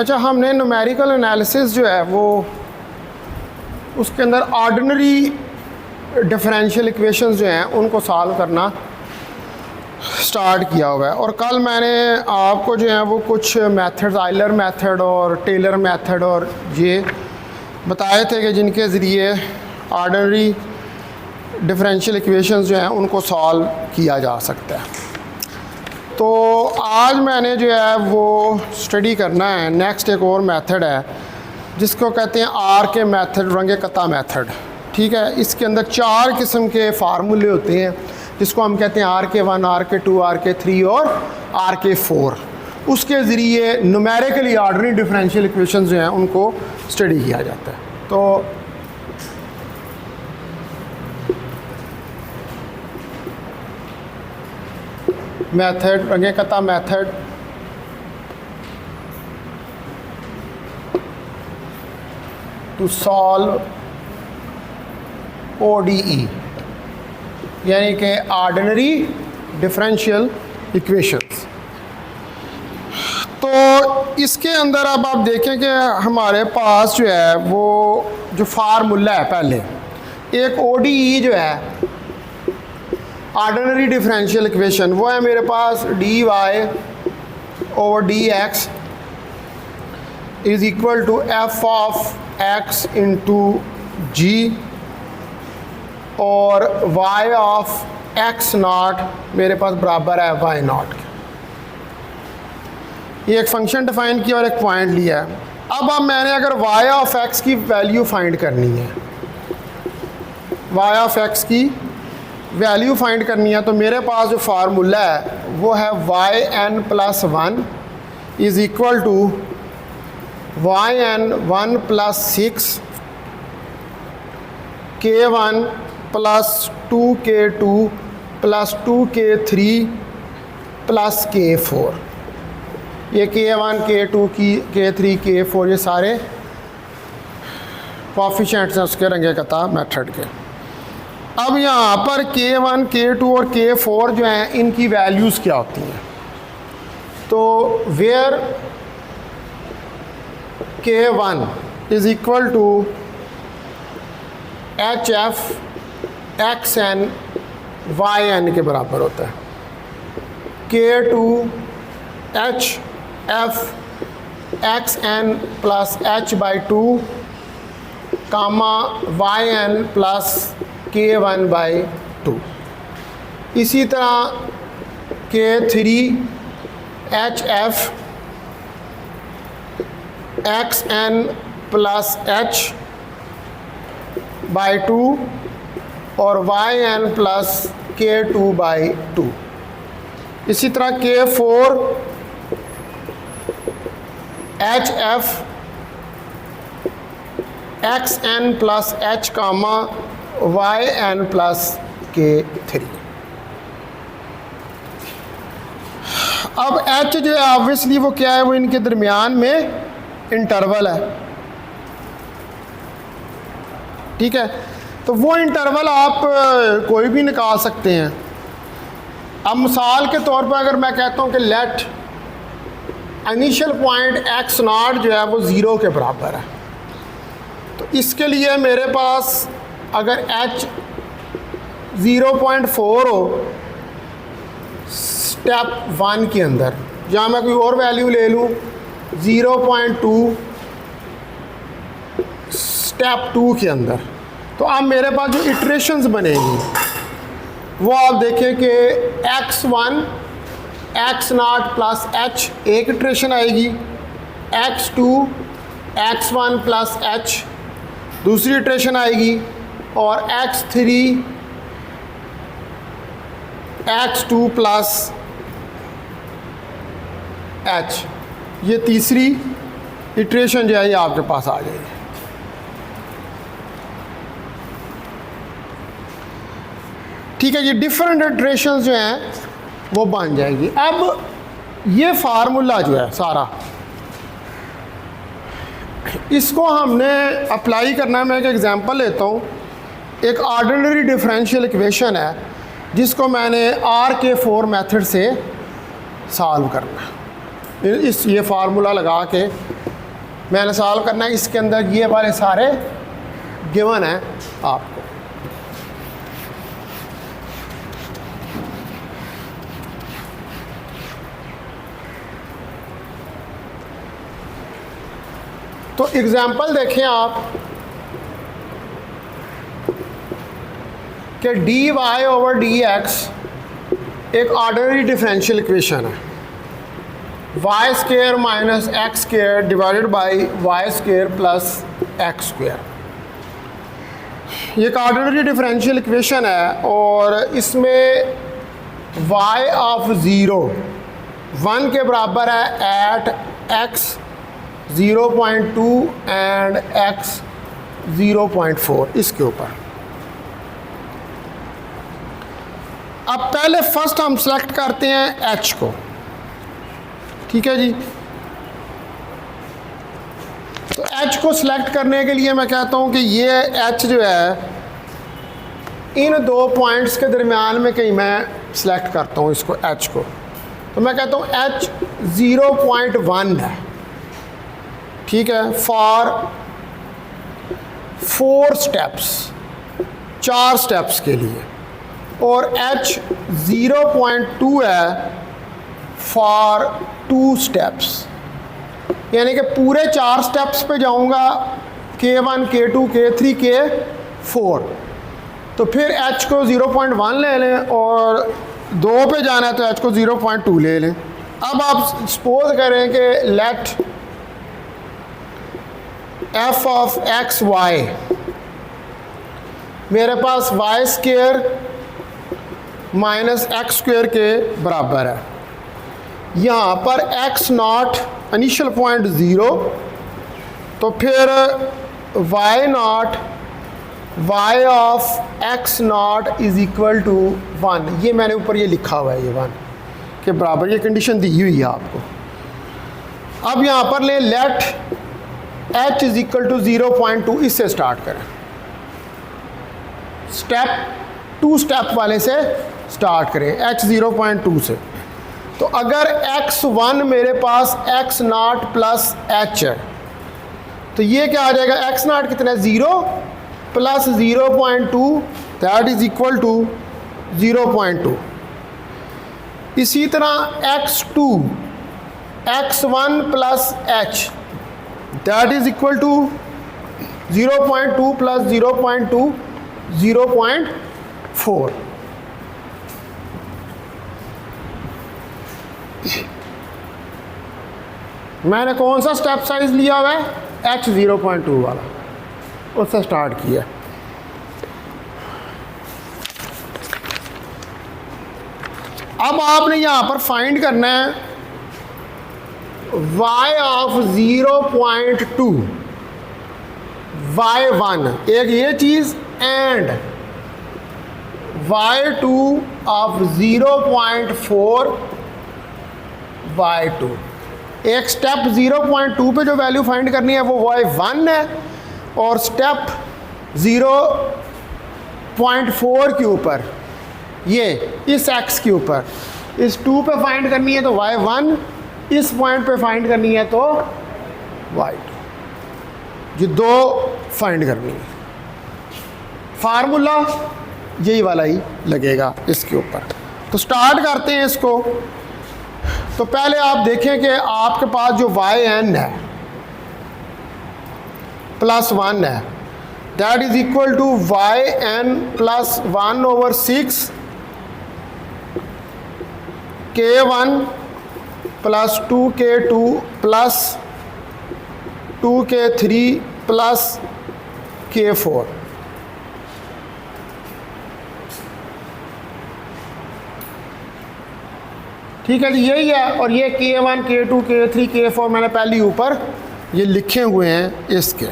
अच्छा, हमने numerical analysis जो है वो उसके अंदर ऑर्डिनरी डिफरेंशियल इक्वेशंस जो हैं उनको सॉल्व करना स्टार्ट किया हुआ है। और कल मैंने आपको जो है वो कुछ मेथड्स, आइलर मेथड और टेलर मेथड और ये बताए थे कि जिनके ज़रिए ऑर्डिनरी डिफरेंशियल इक्वेशंस जो हैं उनको सॉल्व किया जा सकता है। तो आज मैंने जो है वो स्टडी करना है, नेक्स्ट एक और मेथड है जिसको कहते हैं आर के मेथड, रंगे कता मेथड। ठीक है, इसके अंदर 4 किस्म के फार्मूले होते हैं जिसको हम कहते हैं RK1, RK2, RK3 और RK4। उसके ज़रिए न्यूमेरिकली ऑर्डिनरी डिफरेंशियल इक्वेशंस जो हैं उनको स्टडी किया जाता है। तो मेथड, रंगे कता मेथड, टू सॉल्व ODE यानी कि ऑर्डिनरी डिफरेंशियल इक्वेशंस। तो इसके अंदर अब आप देखें कि हमारे पास जो है वो जो फार्मूला है, पहले एक ODE जो है ऑर्डिनरी डिफरेंशियल इक्वेशन, वो है मेरे पास dy/dx is equal to f of x into g और y ऑफ x नॉट मेरे पास बराबर है y नॉट के। ये एक फंक्शन डिफाइन किया और एक पॉइंट लिया है। अब मैंने अगर y ऑफ x की वैल्यू फाइंड करनी है, y ऑफ x की वैल्यू फाइंड करनी है, तो मेरे पास जो फार्मूला है वो है yn+1 is equal to yn1 + 6 k1 + 2k2 + 2k3 + k4। ये k1, k2, k3, k4 ये सारे कोएफिशिएंट्स हैं उसके रंगे कता मेथड के। अब यहाँ पर k1, k2 और k4 जो हैं इनकी वैल्यूज़ क्या होती हैं? तो where k1 is equal to HF XN YN के बराबर होता है, k2 HF XN + h/2 कामा YN + k1/2। इसी तरह k3 HF XN + h/2 और YN + k2/2। इसी तरह k4 HF XN + h कामा YN + k3। अब h जो है ऑब्वियसली वो क्या है, वो इनके दरमियान में इंटरवल है। ठीक है, तो वो इंटरवल आप कोई भी निकाल सकते हैं। अब मिसाल के तौर पर अगर मैं कहता हूँ कि लेट इनिशियल पॉइंट x0 जो है वो 0 के बराबर है, तो इसके लिए मेरे पास अगर h 0.4 हो स्टेप 1 के अंदर, या मैं कोई और वैल्यू ले लूँ 0.2 स्टेप 2 के अंदर, तो अब मेरे पास जो इटरेशंस बनेंगी वो आप देखें कि x1 x0 + h एक इटरेशन आएगी, x2 x1 + h दूसरी इटरेशन आएगी, और x3 x2 + h ये तीसरी इटरेशन जो है ये आपके पास आ जाएगी। ठीक है, ये डिफरेंट इटरेशंस जो हैं वो बन जाएगी। अब ये फार्मूला जो है सारा, इसको हमने अप्लाई करना है। मैं एक एग्जांपल लेता हूँ। एक ऑर्डिनरी डिफरेंशियल इक्वेशन है जिसको मैंने RK4 मेथड से सॉल्व करना है। ये फार्मूला लगा के मैंने सॉल्व करना है, इसके अंदर ये वाले सारे गिवन हैं आपको। तो एग्जाम्पल देखें आप कि d y over d x एक ऑर्डिनरी डिफरेंशियल इक्वेशन है, y square minus x square divided by y square plus x square. ये एक ऑर्डिनरी डिफरेंशियल इक्वेशन है और इसमें y ऑफ 0 1 के बराबर है एट x 0.2 एंड x 0.4 इसके ऊपर। अब पहले फर्स्ट हम सेलेक्ट करते हैं h को, ठीक है जी। तो h को सिलेक्ट करने के लिए मैं कहता हूं कि ये h जो है इन दो पॉइंट्स के दरमियान में कहीं मैं सिलेक्ट करता हूं इसको h को। तो मैं कहता हूं h 0.1 है, ठीक है, फॉर 4 स्टेप्स, 4 स्टेप्स के लिए, और h 0.2 है फॉर 2 स्टेप्स, यानी कि पूरे 4 स्टेप्स पे जाऊंगा K1 K2 K3 K4। तो फिर h को 0.1 ले लें और 2 पे जाना है तो h को 0.2 ले लें। अब आप सपोज करें कि let f of x y, मेरे पास y square minus x square के बराबर है। यहाँ पर x नॉट इनिशियल पॉइंट 0, तो फिर y nought y of x nought is equal to 1। ये मैंने ऊपर ये लिखा हुआ है, ये 1 के बराबर, ये कंडीशन दी हुई है आपको। अब यहाँ पर ले let h is equal to 0.2, इससे स्टार्ट करें, स्टेप 2 स्टेप वाले से स्टार्ट करें, h 0.2 से। तो अगर x1 मेरे पास x नॉट प्लस h है, तो ये क्या आ जाएगा, x नॉट कितना है 0 plus 0.2 that is equal to 0.2। इसी तरह x2 x1 plus h that is equal to 0.2 plus 0.2 0.4। मैंने कौन सा स्टेप साइज लिया हुआ है, h 0.2 वाला, उससे स्टार्ट किया। अब आपने यहां पर फाइंड करना है y ऑफ 0.2 y1, एक ये चीज, एंड y2 ऑफ 0.4 y2। एक स्टेप 0.2 पे जो वैल्यू फाइंड करनी है वो y1 है, और स्टेप 0.4 के ऊपर, ये इस x के ऊपर, इस 2 पे फाइंड करनी है तो y1, इस पॉइंट पे फाइंड करनी है तो y2। ये 2 फाइंड करनी है। फार्मूला यही वाला ही लगेगा इसके ऊपर। तो स्टार्ट करते हैं इसको। तो पहले आप देखें कि आपके पास जो yn है प्लस 1 है, that is equal to yn plus 1 over 6 k1 plus 2k2 plus 2k3 plus k4। ठीक है जी, यही है। और ये k1 k2 k3 k4 मैंने पहले ऊपर ये लिखे हुए हैं इसके।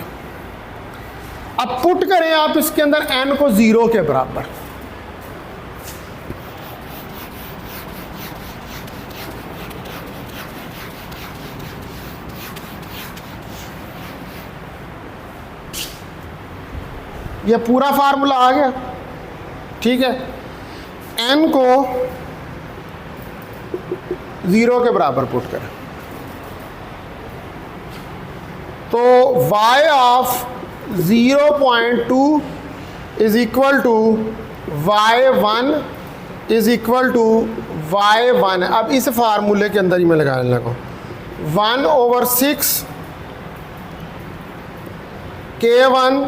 अब पुट करें आप इसके अंदर n को 0 के बराबर। ये पूरा फार्मूला आ गया, ठीक है। n को 0 के बराबर पुट करें। तो y of 0.2 is equal to y1 is equal to y1। अब इस फार्मूले के अंदर ही मैं लगा लेने को 1/6 k1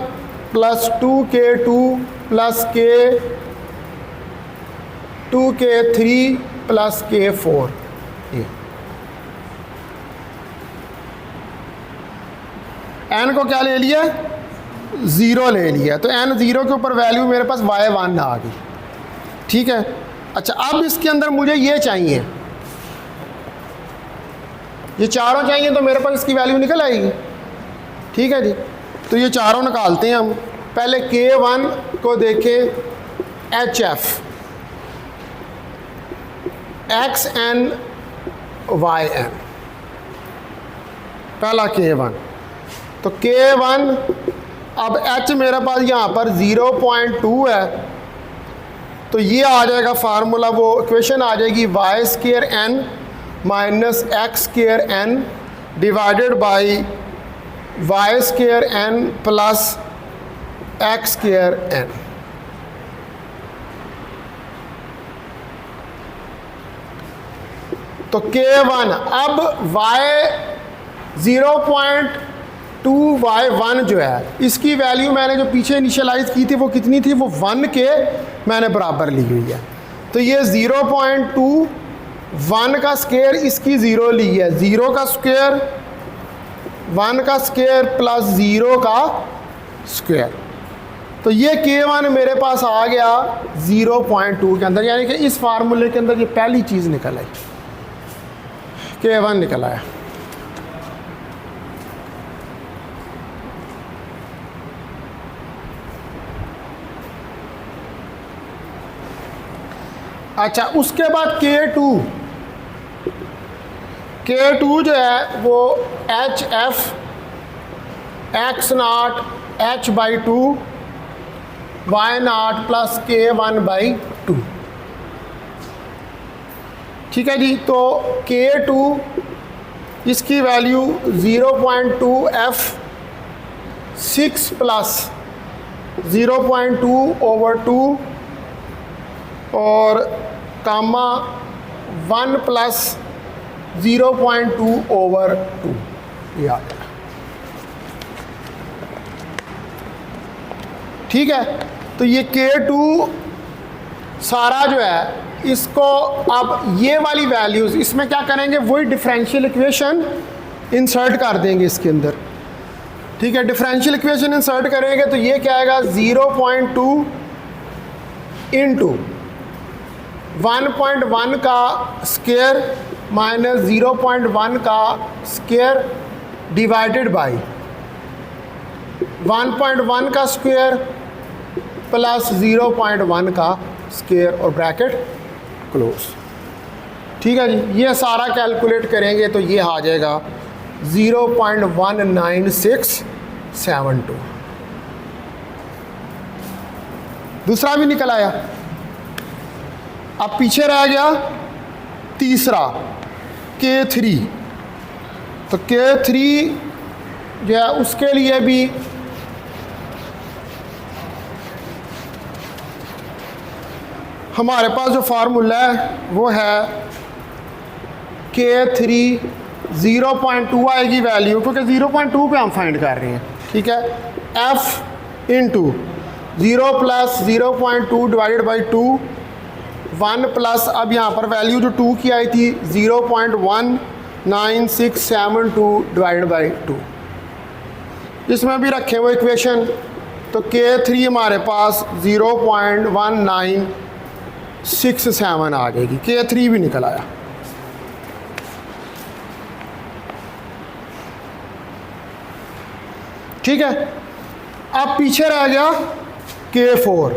plus 2k2 plus k2k3 plus k4। n को क्या ले लिया, 0 ले लिया, तो n 0 के ऊपर वैल्यू मेरे पास y1 आ गई। ठीक है, अच्छा अब इसके अंदर मुझे ये चाहिए, ये चारों चाहिए, तो मेरे पास इसकी वैल्यू निकल आएगी। ठीक है जी, तो ये चारों निकालते हैं हम। पहले k1 को देखें, HF XN YN, पहला k1, तो k1 अब h मेरे पास यहाँ पर 0.2 है, तो ये आ जाएगा फार्मूला, वो इक्वेशन आ जाएगी y² minus x² divided by y² plus x²। तो k1 अब y0.2 y1 जो है, इसकी वैल्यू मैंने जो पीछे इनिशियलाइज की थी वो कितनी थी, वो 1 के मैंने बराबर ली हुई है। तो ये 0.2 1 का स्क्वायर, इसकी 0 ली है, 0 का स्क्वायर 1 का स्क्वायर प्लस 0 का स्क्वायर। तो ये k1 मेरे पास आ गया 0.2 के अंदर, यानी कि इस फार्मूले के अंदर ये पहली चीज़ निकल आई, k1 निकल आया। अच्छा, उसके बाद k2 जो है वो HF x0 h/2 y0 plus k1/2। ठीक है जी, तो k2 इसकी वैल्यू 0.2 f6 प्लस 0.2/2 और कामा 1 प्लस 0.2/2 ये आ गया। ठीक है, तो ये k2 सारा जो है, इसको अब ये वाली वैल्यूज़ इसमें क्या करेंगे, वही डिफरेंशियल इक्वेशन इंसर्ट कर देंगे इसके अंदर। ठीक है, डिफरेंशियल इक्वेशन इंसर्ट करेंगे तो ये क्या आएगा, 0.2 इंटू 1.1 का स्क्वायर माइनस 0.1 का स्क्वायर डिवाइडेड बाई 1.1 का स्क्वायर प्लस 0.1 का स्क्वायर और ब्रैकेट क्लोज। ठीक है जी, ये सारा कैलकुलेट करेंगे तो ये आ जाएगा 0.19672। दूसरा भी निकल आया। अब पीछे रह गया तीसरा k3। तो k3 जो है उसके लिए भी हमारे पास जो फार्मूला है वो है k3 0.2 आएगी वैल्यू, क्योंकि 0.2 पे हम फाइंड कर रहे हैं। ठीक है, f into 0 plus 0.2 divided by 2 1 plus, अब यहाँ पर वैल्यू जो 2 की आई थी 0.19672 डिवाइडेड बाई 2, इसमें भी रखे वो इक्वेशन। तो k3 हमारे पास 0.1967 आ जाएगी, k3 भी निकल आया। ठीक है, अब पीछे रह गया k4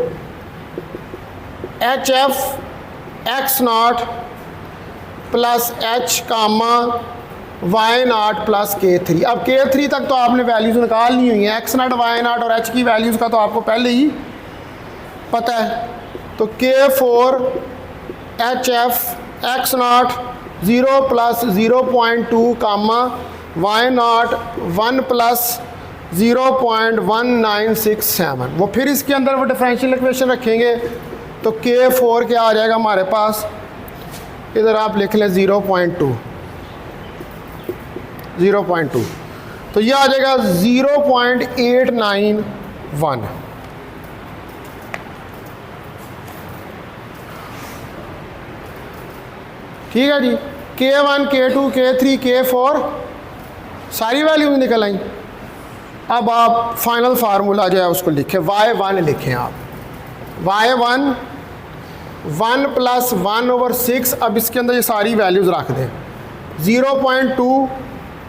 HF x0 plus h कामा y0 प्लस k3। अब k3 तक तो आपने वैल्यूज़ निकालनी हुई है, x0 y0 और h की वैल्यूज़ का तो आपको पहले ही पता है। तो k4 HF x0 0 plus 0.2 comma y nought 1 plus 0.1967, वो फिर इसके अंदर वो डिफरेंशियल इक्वेशन रखेंगे तो K4 क्या आ जाएगा हमारे पास, इधर आप लिख लें 0.2, तो ये आ जाएगा 0.891। ठीक है जी, K1 K2 K3 K4 सारी वैल्यूज निकल आई। अब आप फाइनल फार्मूला जो है उसको लिखें, y1 लिखें आप, y1 1 प्लस 1/6, अब इसके अंदर ये सारी वैल्यूज़ रख दें, 0.2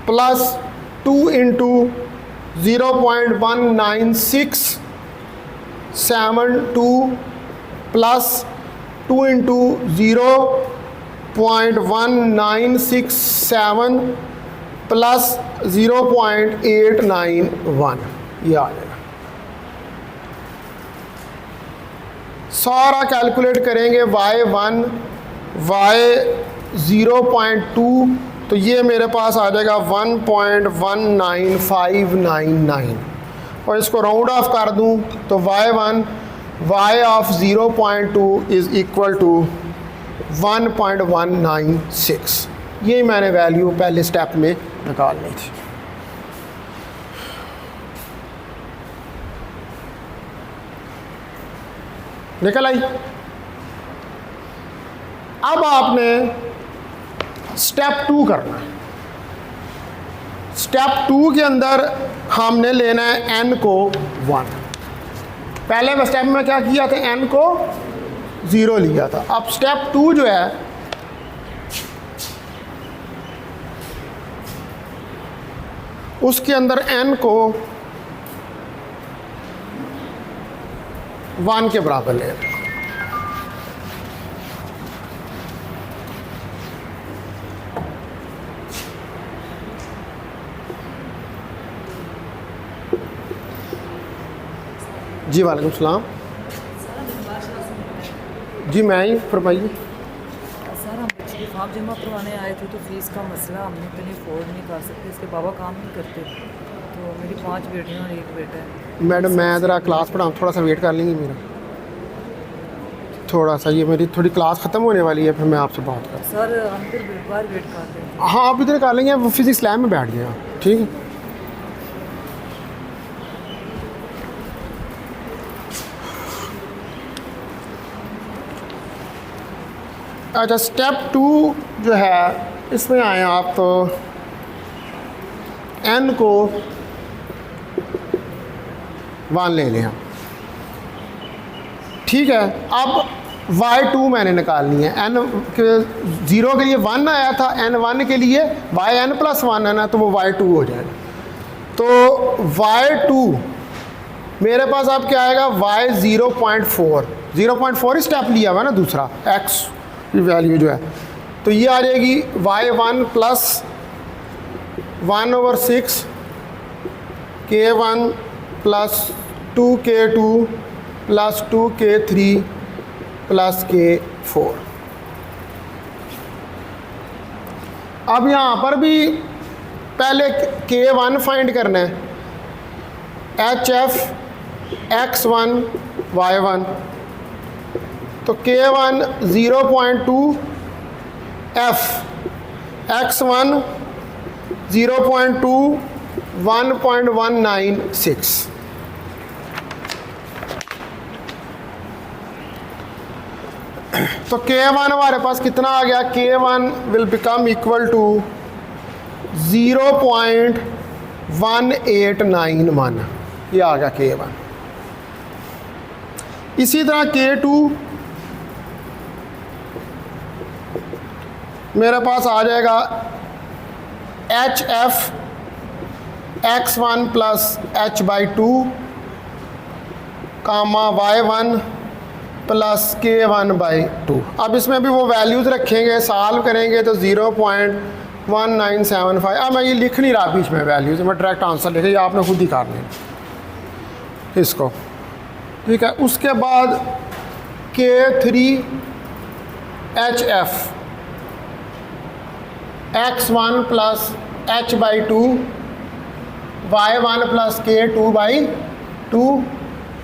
plus 2 into 0.1967 plus 2 into 0.1967 plus 0.891, ये आ जाएगा। सारा कैलकुलेट करेंगे, y1 0.2, तो ये मेरे पास आ जाएगा 1.19599, और इसको राउंड ऑफ कर दूं तो y1 y of 0.2 is equal to 1.196। ये मैंने वैल्यू पहले स्टेप में निकालनी थी। निकल आई। अब आपने स्टेप 2 करना है। स्टेप 2 के अंदर हमने लेना है n को 1। पहले स्टेप में क्या किया था, n को 0 लिया था। अब स्टेप 2 जो है उसके अंदर n को 1 के बराबर ले। जी वालेकुम सलाम। जी मैं ही, फरमाइए। सर हम बच्चे की फॉर्म जमा करवाने आए थे तो फीस का मसला हमने इतनी अफोर्ड नहीं कर सकते, इसके बाबा काम नहीं करते, तो मेरी 5 बेटियां और 1 बेटा है। मैडम मैं ज़रा क्लास पढ़ाऊँ, थोड़ा सा वेट कर लेंगे मेरा, थोड़ा सा, ये मेरी थोड़ी क्लास ख़त्म होने वाली है, फिर मैं आपसे बात करूँ। सर हम फिर बार वेट कर रहे हैं। हाँ आप इधर कर लेंगे, वो फिजिक्स लैब में बैठ गया, ठीक है। अच्छा स्टेप 2 जो है इसमें आए आप तो n को 1 ले लें, ठीक है। अब y2 मैंने निकालनी है, n के 0 के लिए 1 आया था, n1 के लिए yn प्लस 1 है ना, तो वो y2 हो जाएगा। तो y2 मेरे पास अब क्या आएगा, y 0.4 स्टेप लिया हुआ है ना दूसरा, x की वैल्यू जो है, तो ये आ जाएगी y1 plus 1/6 k1 plus 2k2 plus 2k3 plus k4। अब यहाँ पर भी पहले k1 फाइंड करना है, hf x1 y1, तो k1 0.2 f x1 0.2 1.196। तो k1 हमारे पास कितना आ गया, k1 will become equal to 0.1891, ये आ गया k1। इसी तरह k2 मेरे पास आ जाएगा hf x1 प्लस h/2 कामा y1 प्लस k1/2। अब इसमें भी वो वैल्यूज़ रखेंगे, सॉल्व करेंगे तो 0.1975। अब मैं ये लिख नहीं रहा बीच में वैल्यूज़, मैं डायरेक्ट आंसर लिखे, ये आपने खुद ही कर लेना इसको, ठीक है। उसके बाद k3 hf x1 plus h by 2 y1 plus k 2 by 2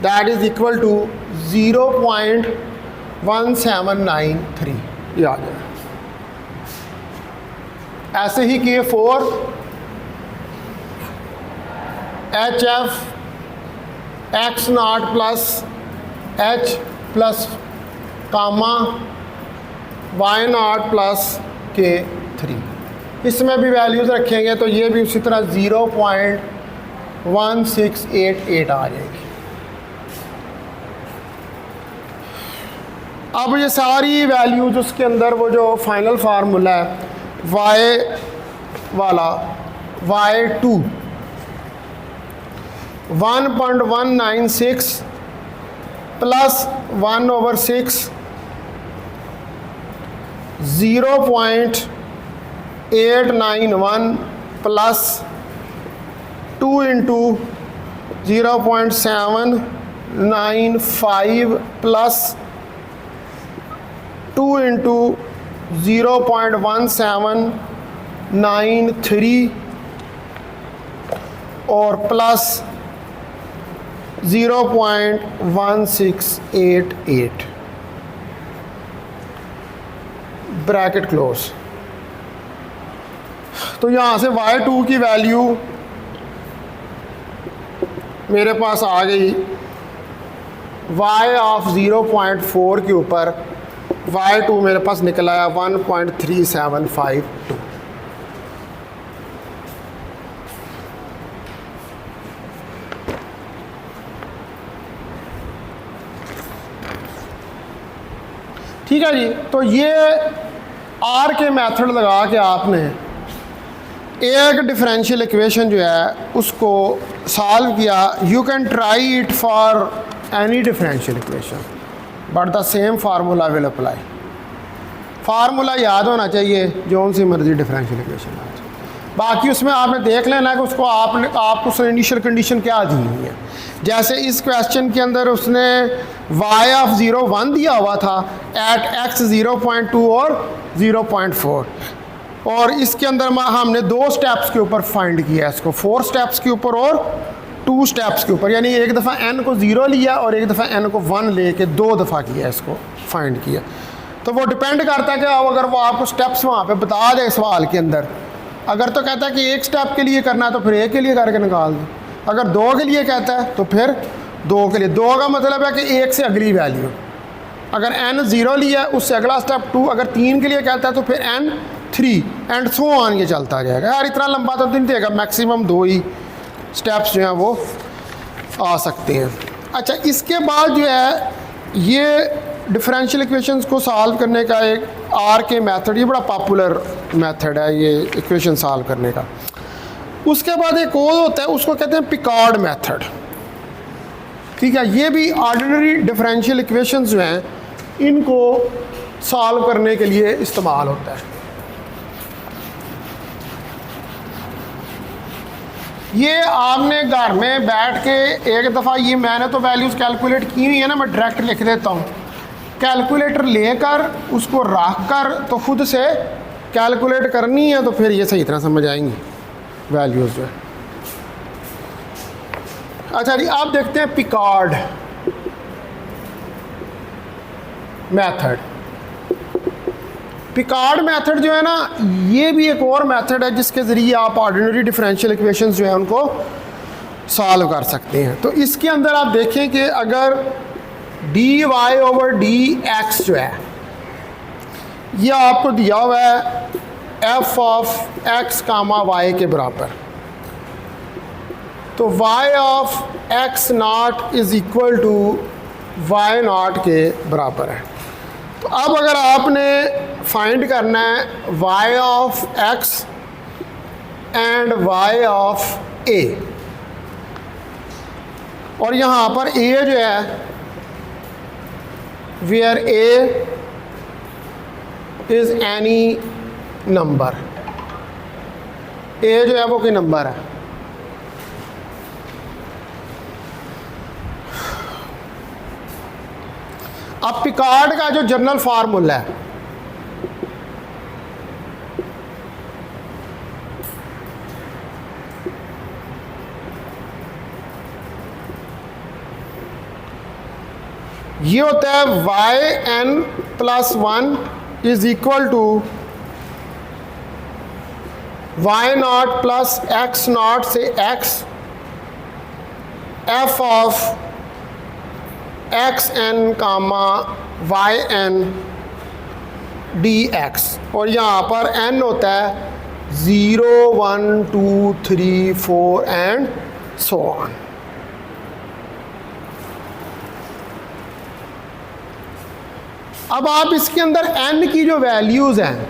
that is equal to 0.1793 ये आ गया। ऐसे ही K4 HF x nought plus h plus comma y nought plus K3, इसमें भी वैल्यूज़ रखेंगे तो ये भी उसी तरह 0.1688 आ जाएगी। अब ये सारी वैल्यूज उसके अंदर वो जो फाइनल फार्मूला है y वाला y2 1.196 plus 1/6 0.891 plus 2 into 0.795 plus 2 into 0.1793 और प्लस 0.1688 ब्रैकेट क्लोज। तो यहाँ से y2 की वैल्यू मेरे पास आ गई y ऑफ 0.4 के ऊपर y2 मेरे पास निकला है 1.3752। ठीक है जी। तो ये आर के मेथड लगा के आपने एक डिफरेंशियल इक्वेशन जो है उसको सॉल्व किया। You can try it for any differential equation but the same formula will apply. Formula याद होना चाहिए जो सी मर्जी डिफरेंशियल इक्वेशन आ जाए, बाकी उसमें आपने देख लेना कि उसको आपको इनिशियल कंडीशन क्या दी हुई है। जैसे इस क्वेश्चन के अंदर उसने y ऑफ 0.1 दिया हुआ था एट x 0.2 और 0.4, और इसके अंदर हमने 2 स्टेप्स के ऊपर फाइंड किया इसको, 4 स्टेप्स के ऊपर और 2 स्टेप्स के ऊपर, यानी एक दफ़ा n को 0 लिया और एक दफ़ा n को 1 लेके 2 दफ़ा किया इसको फाइंड किया। तो वो डिपेंड करता है कि अगर वो आपको स्टेप्स वहाँ पे बता दे सवाल के अंदर, अगर तो कहता है कि एक स्टेप के लिए करना है तो फिर एक के लिए करके निकाल दो, अगर 2 के लिए कहता है तो फिर 2 के लिए। 2 का मतलब है कि 1 से अगली वैल्यू, अगर n 0 लिया है उससे अगला स्टेप 2, अगर 3 के लिए कहता है तो फिर n 3 एंड सो ऑन ये चलता जाएगा। यार इतना लंबा तो नहीं देगा, मैक्सिमम 2 ही स्टेप्स जो हैं वो आ सकते हैं। अच्छा, इसके बाद जो है ये डिफरेंशियल इक्वेशंस को सॉल्व करने का एक आर के मेथड, ये बड़ा पॉपुलर मेथड है ये इक्वेशन सॉल्व करने का। उसके बाद एक और होता है उसको कहते हैं पिकार्ड मेथड। ठीक है, ये भी ऑर्डिनरी डिफरेंशियल इक्वेशंस जो हैं इनको सॉल्व करने के लिए इस्तेमाल होता है। ये आपने घर में बैठ के एक दफ़ा, ये मैंने तो वैल्यूज़ कैलकुलेट की हुई है ना, मैं डायरेक्ट लिख देता हूँ, कैलकुलेटर लेकर उसको रख कर तो खुद से कैलकुलेट करनी है, तो फिर ये सही तरह समझ आएंगी वैल्यूज़ जो है। अच्छा जी, आप देखते हैं पिकार्ड मेथड। पिकार्ड मेथड जो है ना, ये भी एक और मेथड है जिसके ज़रिए आप ऑर्डिनरी डिफरेंशियल इक्वेशंस जो है उनको सॉल्व कर सकते हैं। तो इसके अंदर आप देखें कि अगर dy ओवर dx जो है ये आपको दिया हुआ है f of x comma y के बराबर, तो y of x nought is equal to y nought के बराबर है। तो अब अगर आपने फाइंड करना है y of x and y of a, और यहाँ पर a जो है where a is any number, a जो है वो कोई नंबर है। अब पिकार्ड का जो जनरल फार्मूला है ये होता है y n plus 1 is equal to y not plus x not से x f of x n comma y n d x, और यहाँ पर एन होता है 0 1 2 3 4 एंड सो ऑन। अब आप इसके अंदर n की जो वैल्यूज़ हैं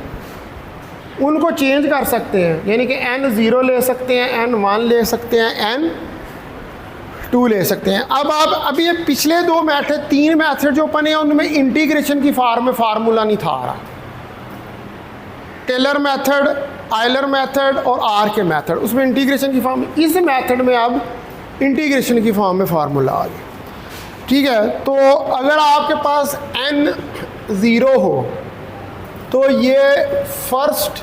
उनको चेंज कर सकते हैं, यानी कि n0 ले सकते हैं, n1 ले सकते हैं, n2 ले सकते हैं। अब आप अभी ये पिछले दो मैथड, तीन मैथड जो बने हैं उनमें इंटीग्रेशन की फॉर्म में फार्मूला नहीं था आ रहा। टेलर मेथड, आयलर मेथड और आर के मेथड, उसमें इंटीग्रेशन की फॉर्म, इस मेथड में अब इंटीग्रेशन की फॉर्म में फार्मूला आ गया। ठीक है, तो अगर आपके पास n0 हो तो ये फर्स्ट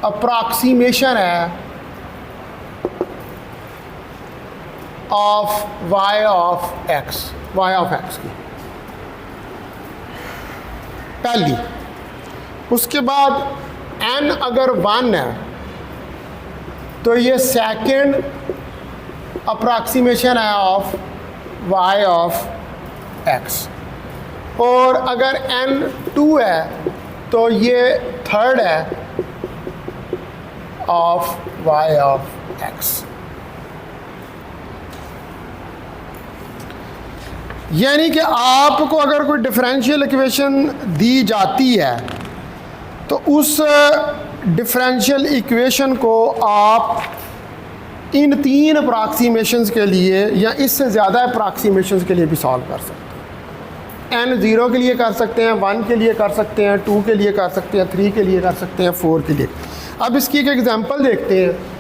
अप्रॉक्सीमेशन है ऑफ y ऑफ x की पहली। उसके बाद n अगर 1 है तो ये सेकंड अप्रॉक्सीमेशन है ऑफ y ऑफ x, और अगर n2 है तो ये थर्ड है ऑफ y ऑफ x। यानी कि आपको अगर कोई डिफरेंशियल इक्वेशन दी जाती है तो उस डिफरेंशियल इक्वेशन को आप इन तीन अप्रॉक्सीमेशंस के लिए या इससे ज़्यादा अप्रॉक्सीमेशंस के लिए भी सॉल्व कर सकते हैं। n0 के लिए कर सकते हैं, 1 के लिए कर सकते हैं, 2 के लिए कर सकते हैं, 3 के लिए कर सकते हैं, 4 के लिए। अब इसकी एक एग्जांपल देखते हैं।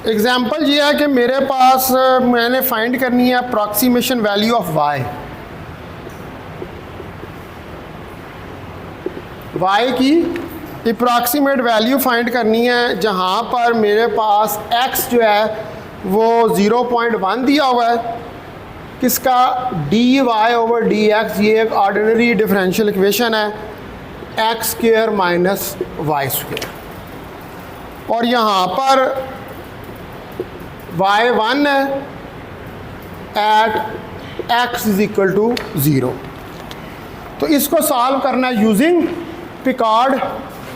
एग्जाम्पल ये है कि मेरे पास मैंने फाइंड करनी है अप्रॉक्सीमेशन वैल्यू ऑफ y की अप्रॉक्सीमेट वैल्यू फाइंड करनी है, जहाँ पर मेरे पास x जो है वो 0.1 दिया हुआ है, किसका dy ओवर dx, ये एक ऑर्डिनरी डिफरेंशियल इक्वेशन है, x square minus y square, और यहाँ पर y1 है at x is equal to 0। तो इसको सॉल्व करना है यूजिंग पिकार्ड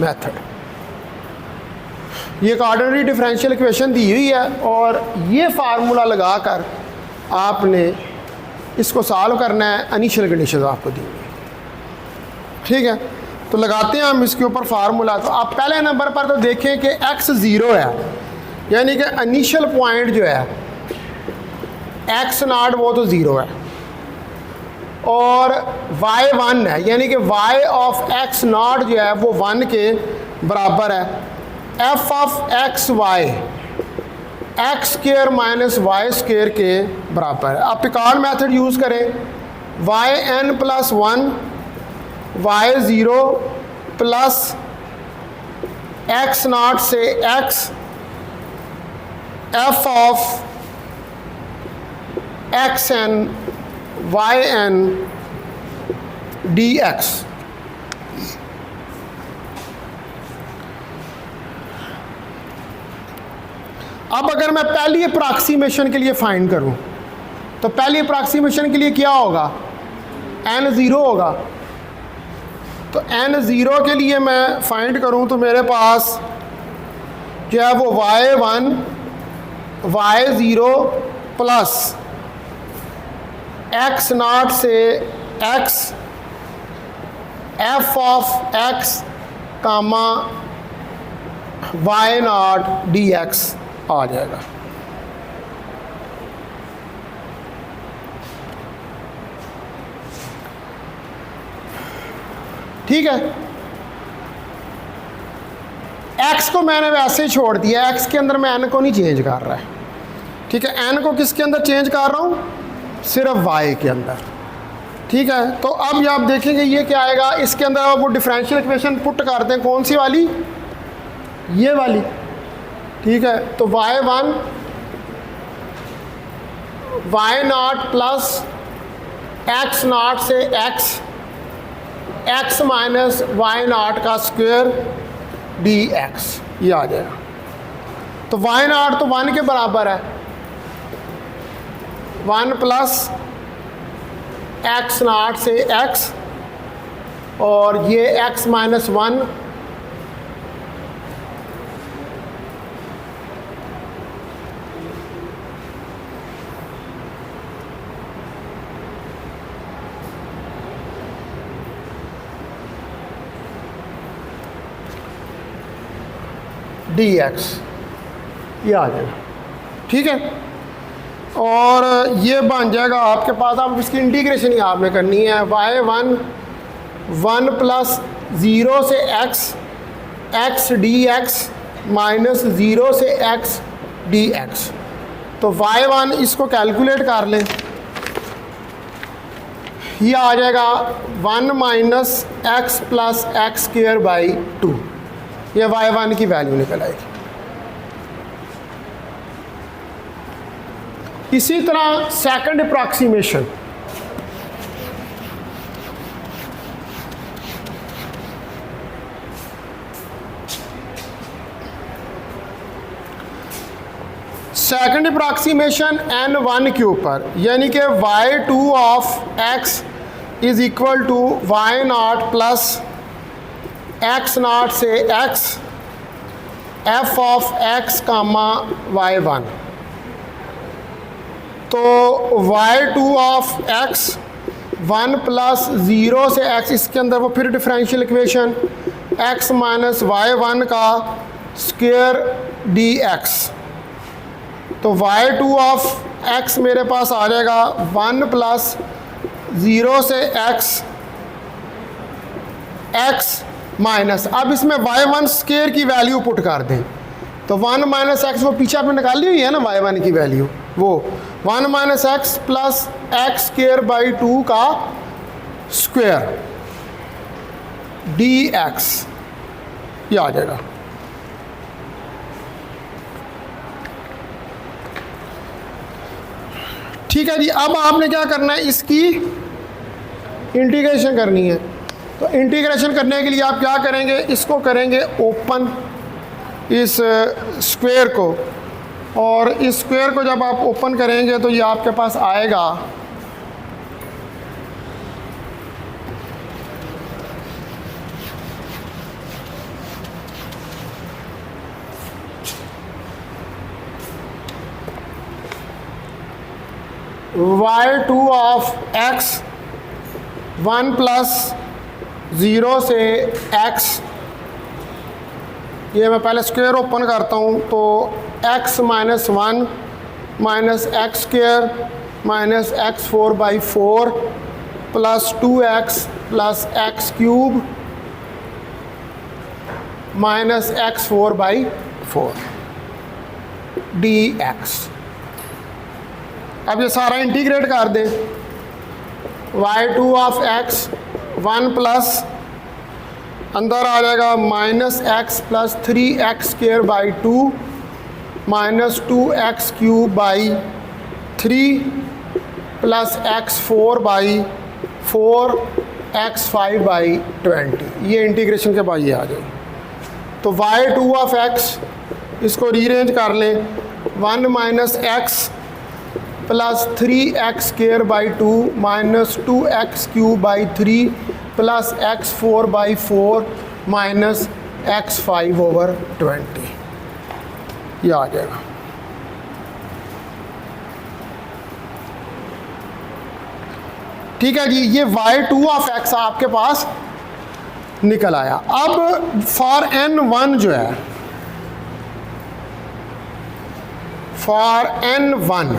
मेथड। ये एक ऑर्डिनरी डिफरेंशियल इक्वेशन दी हुई है और ये फार्मूला लगाकर आपने इसको सॉल्व करना है, इनिशियल कंडीशन आपको दी हुई है। ठीक है, तो लगाते हैं हम इसके ऊपर फार्मूला। तो आप पहले नंबर पर तो देखें कि x 0 है, यानी कि इनिशियल पॉइंट जो है x0 वो तो 0 है, और y1 है, यानी कि y ऑफ x0 जो है वो 1 के बराबर है। f of x y x square minus y square के बराबर है। आप पिकार्ड मेथड यूज़ करें, yn plus 1 y0 plus x0 से x f of xn yn dx। अब अगर मैं पहली अप्रॉक्सीमेशन के लिए फाइंड करूं तो पहली अप्रॉक्सीमेशन के लिए क्या होगा, n0 होगा। तो n0 के लिए मैं फाइंड करूं तो मेरे पास जो है वो y1 y0 प्लस x0 से x f of x comma y0 dx आ जाएगा। ठीक है, x को मैंने वैसे ही छोड़ दिया, x के अंदर मैं n को नहीं चेंज कर रहा है। ठीक है, n को किसके अंदर चेंज कर रहा हूँ, सिर्फ y के अंदर। ठीक है, तो अब ये आप देखेंगे ये क्या आएगा, इसके अंदर आप वो डिफरेंशियल इक्वेशन पुट करते हैं, कौन सी वाली, ये वाली। ठीक है, तो y1 y0 प्लस x0 से x माइनस y0 का स्क्वायर dx, ये आ जाएगा। तो y0 तो 1 के बराबर है, 1 प्लस x0 से x, और ये x माइनस 1 dx, ये आ जाएगा। ठीक है, और ये बन जाएगा आपके पास, अब इसकी इंटीग्रेशन ही आपने करनी है, y1 1 प्लस 0 से x dx माइनस 0 से x dx। तो y1 इसको कैलकुलेट कर लें, ये आ जाएगा 1 minus x plus x square by 2, ये y1 की वैल्यू निकल आएगी। इसी तरह second approximation, second approximation n1 के ऊपर, यानी कि y2 of x is equal to y0 plus x0 से x f of x comma y1। तो y2 ऑफ x 1 प्लस 0 से x, इसके अंदर वो फिर differential equation x minus y1 का स्क्वायर dx। तो y2 ऑफ x मेरे पास आ जाएगा 1 प्लस 0 से x माइनस, अब इसमें y1 स्क्वायर की वैल्यू पुट कर दें, तो 1 माइनस एक्स वो पीछे आपने निकाली हुई है ना y1 की वैल्यू, वो 1 minus x plus x square by 2 का स्क्वायर dx, ये आ जाएगा। ठीक है जी, अब आपने क्या करना है, इसकी इंटीग्रेशन करनी है। तो इंटीग्रेशन करने के लिए आप क्या करेंगे, इसको करेंगे ओपन, इस स्क्वायर को, और इस स्क्वायर को जब आप ओपन करेंगे तो ये आपके पास आएगा y2 ऑफ x 1 प्लस 0 से x, ये मैं पहले स्क्वायर ओपन करता हूँ, तो x minus 1 minus x square minus x4 by 4 plus 2x plus x cube minus x4 by 4 dx। अब ये सारा इंटीग्रेट कर दें, y2 ऑफ x 1 प्लस अंदर आ जाएगा minus x plus 3x square by 2 minus 2x cube by 3 plus x4 by 4 x5 by 20, ये integration के बाद ये आ जाएगी। तो y2 ऑफ x इसको रीअरेंज कर लें, 1 minus x plus 3x square by 2 minus 2x cube by 3 plus x4 by 4 minus x5 over 20, ये आ जाएगा। ठीक है जी, ये y2 ऑफ x आपके पास निकल आया। अब फॉर n1 जो है, for n1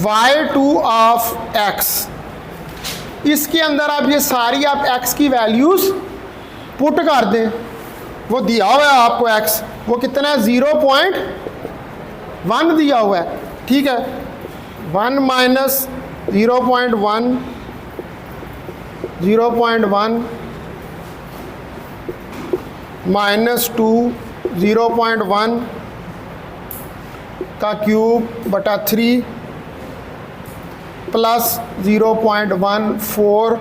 y2 of x, इसके अंदर आप ये सारी आप x की वैल्यूज़ पुट कर दें। वो दिया हुआ है आपको x, वो कितना है 0.5 1 दिया हुआ है, ठीक है। 1 माइनस 0.1 0.1 माइनस 2 0.1 का क्यूब बटा 3 प्लस 0.14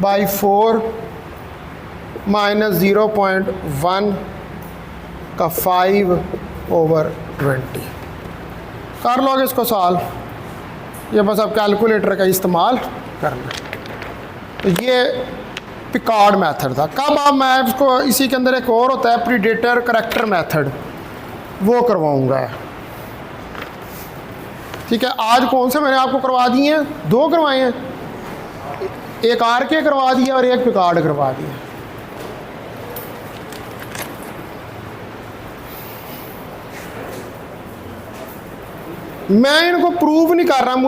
बाई 4 माइनस 0.1 का 5/20। कर लोगे इसको सॉल्व, ये बस अब कैलकुलेटर का इस्तेमाल करना। तो ये पिकार्ड मेथड था। कब आप मैं इसको इसी के अंदर एक और होता है प्रीडेटर करेक्टर मेथड, वो करवाऊंगा, ठीक है। आज कौन से मैंने आपको करवा दिए हैं, 2 करवाए हैं, एक आर के करवा दिया और एक पिकार्ड करवा दिया। मैं इनको प्रूव नहीं कर रहा, मुझे